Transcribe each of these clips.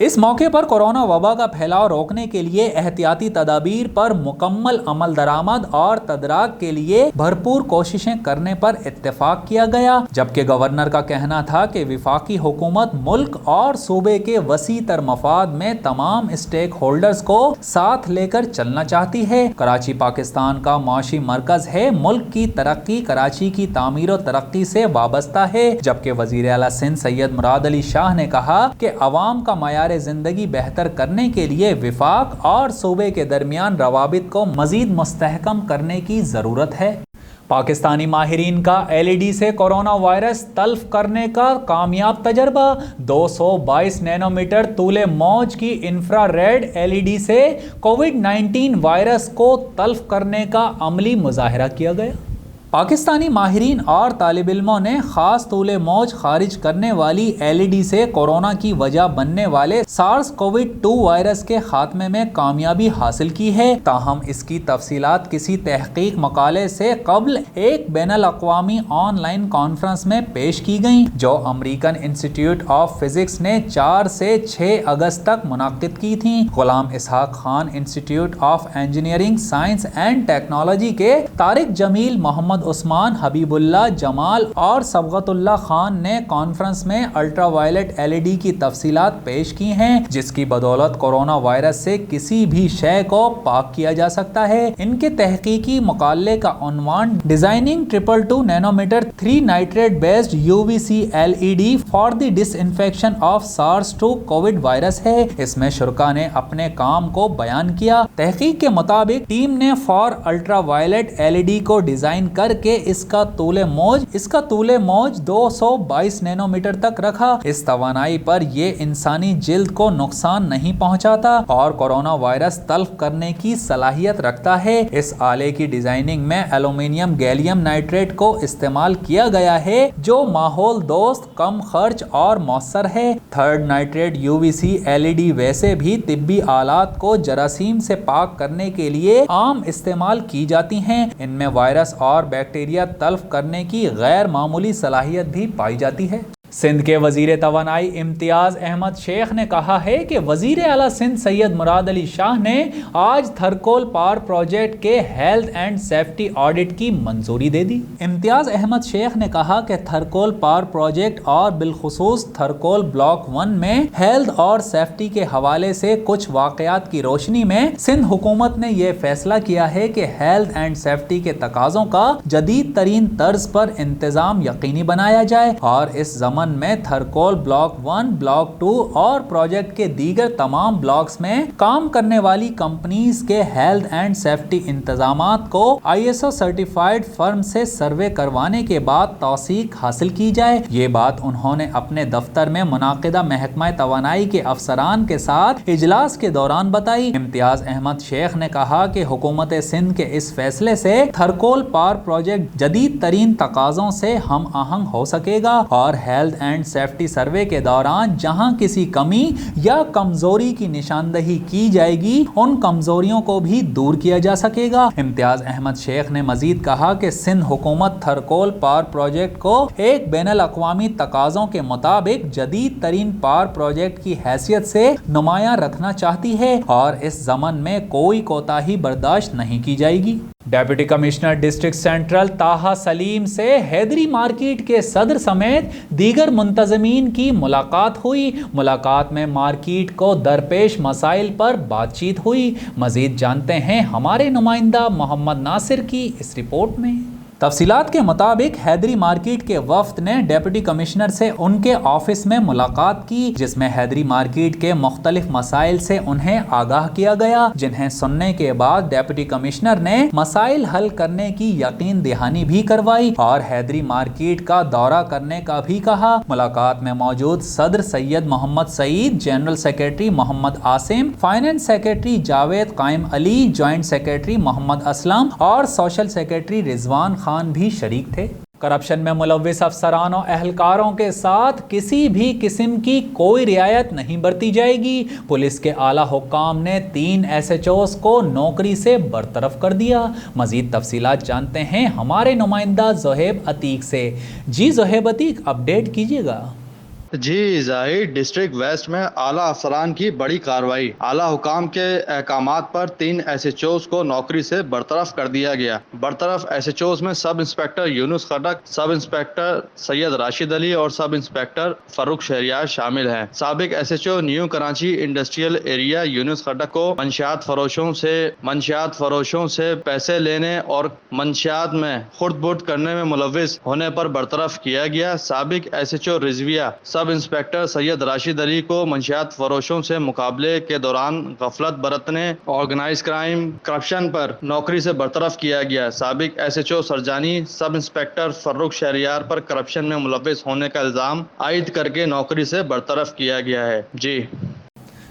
اس موقع پر کورونا وبا کا پھیلاؤ روکنے کے لیے احتیاطی تدابیر پر مکمل عمل درآمد اور تدارک کے لیے بھرپور کوششیں کرنے پر اتفاق کیا گیا، جبکہ گورنر کا کہنا تھا کہ وفاقی حکومت ملک اور صوبے کے وسیع تر مفاد میں تمام اسٹیک ہولڈرز کو ساتھ لے کر چلنا چاہتی ہے۔ کراچی پاکستان کا معاشی مرکز ہے، ملک کی ترقی کراچی کی تعمیر و ترقی سے وابستہ ہے، جبکہ وزیر اعلیٰ سندھ سید مراد علی شاہ نے کہا کہ عوام کا معیار زندگی بہتر کرنے کے لیے وفاق اور صوبے کے درمیان روابط کو مزید مستحکم کرنے کی ضرورت ہے۔ پاکستانی ماہرین کا LED سے کورونا وائرس تلف کرنے کا کامیاب تجربہ۔ 222 نینومیٹر طول موج کی انفرا ریڈ LED سے کووڈ-19 وائرس کو تلف کرنے کا عملی مظاہرہ کیا گیا۔ پاکستانی ماہرین اور طالب علموں نے خاص طول موج خارج کرنے والی LED سے کورونا کی وجہ بننے والے SARS-CoV-2 وائرس کے خاتمے میں کامیابی حاصل کی ہے، تاہم اس کی تفصیلات کسی تحقیق مقالے سے قبل ایک بین الاقوامی آن لائن کانفرنس میں پیش کی گئیں، جو امریکن انسٹیٹیوٹ آف فزکس نے 4 سے 6 اگست تک منعقد کی تھیں۔ Ghulam Ishaq Khan institute of engineering science and technology کے طارق جمیل، محمد عثمان، حبیب اللہ جمال اور صبغت اللہ خان نے کانفرنس میں الٹرا وائلٹ LED کی تفصیلات پیش کی ہیں، جس کی بدولت کورونا وائرس سے کسی بھی شے کو پاک کیا جا سکتا ہے۔ ان کے تحقیقی مقالے کا عنوان designing 222 nanometer 3 nitride based UVC LED for the disinfection of SARS-2 COVID virus ہے۔ اس میں شرکا نے اپنے کام کو بیان کیا۔ تحقیق کے مطابق ٹیم نے فار الٹرا وائلٹ LED کو ڈیزائن کر کے اس کا طول موج 222 نینومیٹر تک رکھا۔ اس توانائی پر یہ انسانی جلد کو نقصان نہیں پہنچاتا اور کورونا وائرس تلف کرنے کی صلاحیت رکھتا ہے۔ اس آلے کی ڈیزائننگ میں ایلومینیم گیلیم نائٹریٹ کو استعمال کیا گیا ہے، جو ماحول دوست، کم خرچ اور مؤثر ہے۔ تھرڈ نائٹریٹ UVC LED ویسے بھی طبی آلات کو جراثیم سے پاک کرنے کے لیے عام استعمال کی جاتی ہیں۔ ان میں وائرس اور بیکٹیریا تلف کرنے کی غیر معمولی صلاحیت بھی پائی جاتی ہے۔ سندھ کے وزیر توانائی امتیاز احمد شیخ نے کہا ہے کہ وزیر اعلیٰ سندھ سید مراد علی شاہ نے آج تھرکول پاور پروجیکٹ کے ہیلتھ اینڈ سیفٹی آڈٹ کی منظوری دے دی۔ امتیاز احمد شیخ نے کہا کہ تھرکول پاور پروجیکٹ اور بالخصوص تھرکول بلاک 1 میں ہیلتھ اور سیفٹی کے حوالے سے کچھ واقعات کی روشنی میں سندھ حکومت نے یہ فیصلہ کیا ہے کہ ہیلتھ اینڈ سیفٹی کے تقاضوں کا جدید ترین طرز پر انتظام یقینی بنایا جائے اور اس زمانے میں تھرکول بلاک 1، بلاک 2 اور پروجیکٹ کے دیگر تمام بلاکس میں کام کرنے والی کمپنیز کے ہیلتھ اینڈ سیفٹی انتظامات کو ISO سرٹیفائیڈ فرم سے سروے کروانے کے بعد توثیق حاصل کی جائے۔ یہ بات انہوں نے اپنے دفتر میں منعقدہ محکمہ توانائی کے افسران کے ساتھ اجلاس کے دوران بتائی۔ امتیاز احمد شیخ نے کہا کہ حکومت سندھ کے اس فیصلے سے تھرکول پاور پروجیکٹ جدید ترین تقاضوں سے ہم آہنگ ہو سکے گا اور ہیلتھ اینڈ سیفٹی سروے کے دوران جہاں کسی کمی یا کمزوری کی نشاندہی کی جائے گی، ان کمزوریوں کو بھی دور کیا جا سکے گا۔ امتیاز احمد شیخ نے مزید کہا کہ سندھ حکومت تھرکول پاور پروجیکٹ کو ایک بین الاقوامی تقاضوں کے مطابق جدید ترین پاور پروجیکٹ کی حیثیت سے نمایاں رکھنا چاہتی ہے اور اس ضمن میں کوئی کوتاہی برداشت نہیں کی جائے گی۔ Deputy commissioner district central Taha Saleem سے حیدری مارکیٹ کے صدر سمیت دیگر منتظمین کی ملاقات ہوئی۔ ملاقات میں مارکیٹ کو درپیش مسائل پر بات چیت ہوئی۔ مزید جانتے ہیں ہمارے نمائندہ محمد ناصر کی اس رپورٹ میں۔ تفصیلات کے مطابق حیدری مارکیٹ کے وفد نے ڈپٹی کمشنر سے ان کے آفس میں ملاقات کی، جس میں حیدری مارکیٹ کے مختلف مسائل سے انہیں آگاہ کیا گیا، جنہیں سننے کے بعد ڈپٹی کمشنر نے مسائل حل کرنے کی یقین دہانی بھی کروائی اور حیدری مارکیٹ کا دورہ کرنے کا بھی کہا۔ ملاقات میں موجود صدر سید محمد سعید، general secretary Muhammad Asim, finance secretary Javed قائم علی، جوائنٹ سیکرٹری محمد اسلم اور سوشل سیکرٹری رضوان خان بھی شریک تھے۔ کرپشن میں ملوث افسران و اہلکاروں کے ساتھ کسی بھی قسم کی کوئی رعایت نہیں برتی جائے گی۔ پولیس کے اعلیٰ حکام نے 3 SHOs کو نوکری سے برطرف کر دیا۔ مزید تفصیلات جانتے ہیں ہمارے نمائندہ زہیب عتیق سے۔ جی زہیب عتیق، اپڈیٹ کیجیے گا۔ جی زاہد، ڈسٹرکٹ ویسٹ میں اعلیٰ افسران کی بڑی کارروائی۔ اعلیٰ حکام کے احکامات پر 3 ایس ایچ اوز کو نوکری سے برطرف کر دیا گیا۔ برطرف ایس ایچ اوز میں sub inspector Younis Khattak, sub inspector Syed Rashid Ali اور سب انسپکٹر فاروق شہریار شامل ہیں۔ سابق S H O new Karachi industrial area Younis Khattak کو منشیات فروشوں سے پیسے لینے اور منشیات میں خرد برد کرنے میں ملوث ہونے پر برطرف کیا گیا۔ سابق S H O Rizvia sub inspector Syed Rashid Ali کو منشیات فروشوں سے مقابلے کے دوران غفلت برتنے، آرگنائز کرائم، کرپشن پر نوکری سے برطرف کیا گیا۔ سابق S H O Surjani sub inspector Farooq Shahryar پر کرپشن میں ملوث ہونے کا الزام عائد کر کے نوکری سے برطرف کیا گیا ہے۔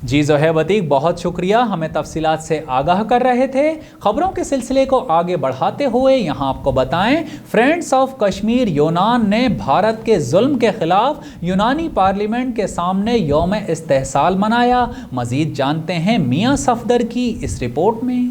جی زہیب عتیق، بہت شکریہ، ہمیں تفصیلات سے آگاہ کر رہے تھے۔ خبروں کے سلسلے کو آگے بڑھاتے ہوئے یہاں آپ کو بتائیں، فرینڈز آف کشمیر یونان نے بھارت کے ظلم کے خلاف یونانی پارلیمنٹ کے سامنے یوم استحصال منایا۔ مزید جانتے ہیں میاں صفدر کی اس رپورٹ میں۔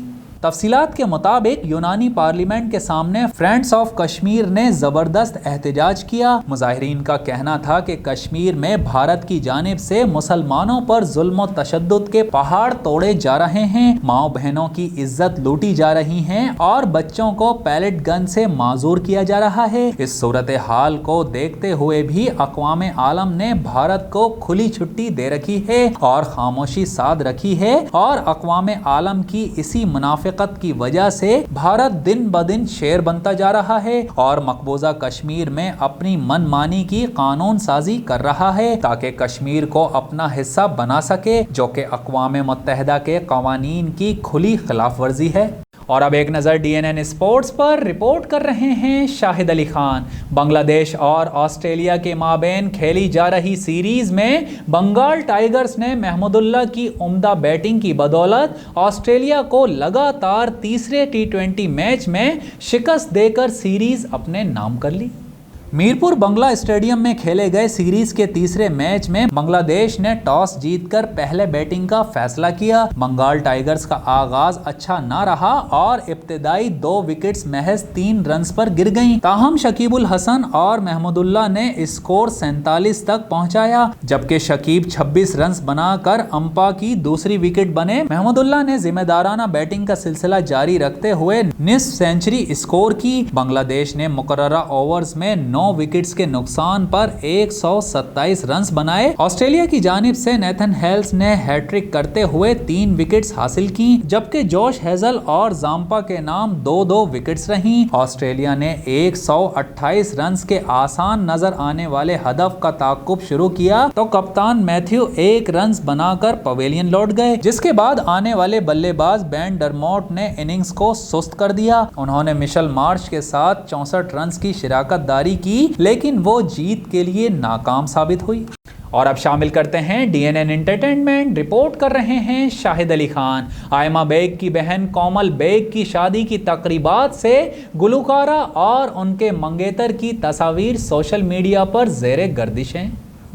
تفصیلات کے مطابق یونانی پارلیمنٹ کے سامنے فرینڈز آف کشمیر نے زبردست احتجاج کیا۔ مظاہرین کا کہنا تھا کہ کشمیر میں بھارت کی جانب سے مسلمانوں پر ظلم و تشدد کے پہاڑ توڑے جا رہے ہیں، ماؤں بہنوں کی عزت لوٹی جا رہی ہیں اور بچوں کو پیلٹ گن سے معذور کیا جا رہا ہے۔ اس صورتحال کو دیکھتے ہوئے بھی اقوام عالم نے بھارت کو کھلی چھٹی دے رکھی ہے اور خاموشی سادھ رکھی ہے، اور اقوام عالم کی اسی منافق کی وجہ سے بھارت دن بدن شیر بنتا جا رہا ہے اور مقبوضہ کشمیر میں اپنی من مانی کی قانون سازی کر رہا ہے تاکہ کشمیر کو اپنا حصہ بنا سکے، جو کہ اقوام متحدہ کے قوانین کی کھلی خلاف ورزی ہے۔ اور اب ایک نظر DNN اسپورٹس پر رپورٹ کر رہے ہیں شاہد علی خان۔ بنگلہ دیش اور آسٹریلیا کے مابین کھیلی جا رہی سیریز میں بنگال ٹائیگرز نے محمود اللہ کی عمدہ بیٹنگ کی بدولت آسٹریلیا کو لگاتار تیسرے T20 میچ میں شکست دے کر سیریز اپنے نام کر لی۔ میرپور بنگلہ اسٹیڈیم میں کھیلے گئے سیریز کے تیسرے میچ میں بنگلہ دیش نے ٹاس جیت کر پہلے بیٹنگ کا فیصلہ کیا۔ بنگال ٹائیگرز کا آغاز اچھا نہ رہا اور ابتدائی 2 وکٹس محض 3 رنز پر گر گئیں، تاہم شکیب الحسن اور محمود اللہ نے اسکور 47 تک پہنچایا، جبکہ شکیب 26 رنز بنا کر امپا کی دوسری وکٹ بنے۔ محمود اللہ نے ذمہ دارانہ بیٹنگ کا سلسلہ جاری رکھتے ہوئے نصف سینچری اسکور کی۔ بنگلہ دیش نے مقررہ اوورز میں 9 وکٹس کے نقصان پر 127 رنز بنائے۔ آسٹریلیا کی جانب سے نیتھن ہیلز نے ہیٹ ٹرک کرتے ہوئے 3 وکٹس حاصل کی، جبکہ جوش ہیزل اور زامپا کے نام 2 وکٹس رہیں۔ آسٹریلیا نے 128 رنز کے آسان نظر آنے والے ہدف کا تعاقب شروع کیا تو کپتان میتھیو 1 رنز بنا کر پویلین لوٹ گئے، جس کے بعد آنے والے بلے باز بین ڈرموٹ نے اننگز کو سست کر دیا۔ انہوں نے مشل مارش کے ساتھ 64 رنز کی شراکت داری کی، لیکن وہ جیت کے لیے ناکام ثابت ہوئی۔ اور اب شامل کرتے ہیں DNN انٹرٹینمنٹ۔ رپورٹ کر رہے ہیں شاہد علی خان۔ آئمہ بیگ کی بہن کومل بیگ کی شادی کی تقریبات سے گلوکارہ اور ان کے منگیتر کی تصاویر سوشل میڈیا پر زیر گردش ہیں۔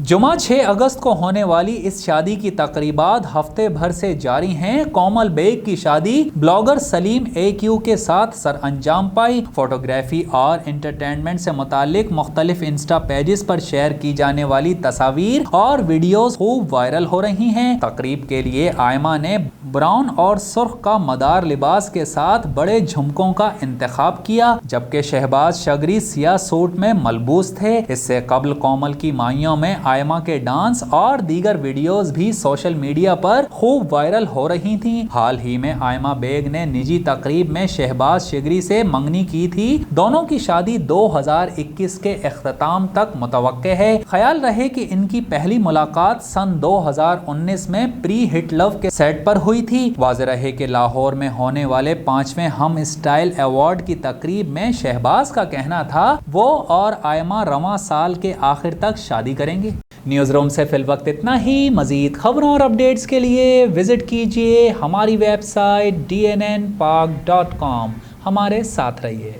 جمعہ 6 اگست کو ہونے والی اس شادی کی تقریبات ہفتے بھر سے جاری ہیں۔ کومل بیگ کی شادی بلاگر سلیم AQ کے ساتھ سر انجام پائی۔ فوٹوگرافی اور انٹرٹینمنٹ سے متعلق مختلف انسٹا پیجز پر شیئر کی جانے والی تصاویر اور ویڈیوز خوب وائرل ہو رہی ہیں۔ تقریب کے لیے آئمہ نے براؤن اور سرخ کا مدار لباس کے ساتھ بڑے جھمکوں کا انتخاب کیا، جبکہ شہباز شگری سیاہ سوٹ میں ملبوس تھے۔ اس سے قبل کومل کی مائیوں میں آئمہ کے ڈانس اور دیگر ویڈیوز بھی سوشل میڈیا پر خوب وائرل ہو رہی تھیں۔ حال ہی میں آئمہ بیگ نے نجی تقریب میں شہباز شگری سے منگنی کی تھی۔ دونوں کی شادی 2021 کے اختتام تک متوقع ہے۔ خیال رہے کہ ان کی پہلی ملاقات سن 2019 میں پری ہٹ لو کے سیٹ پر ہوئی تھی۔ واضح رہے کہ لاہور میں ہونے والے 5ویں ہم اسٹائل ایوارڈ کی تقریب میں شہباز کا کہنا تھا وہ اور آئمہ رواں سال کے آخر تک شادی کریں گے۔ نیوز روم سے فی الوقت اتنا ہی۔ مزید خبروں اور اپڈیٹس کے لیے وزٹ کیجیے ہماری ویب سائٹ dnnpak.com۔ ہمارے ساتھ رہیے۔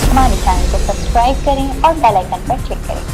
ہمارے چینل کو سبسکرائب کریں اور بیل آئیکن پر کلک کریں۔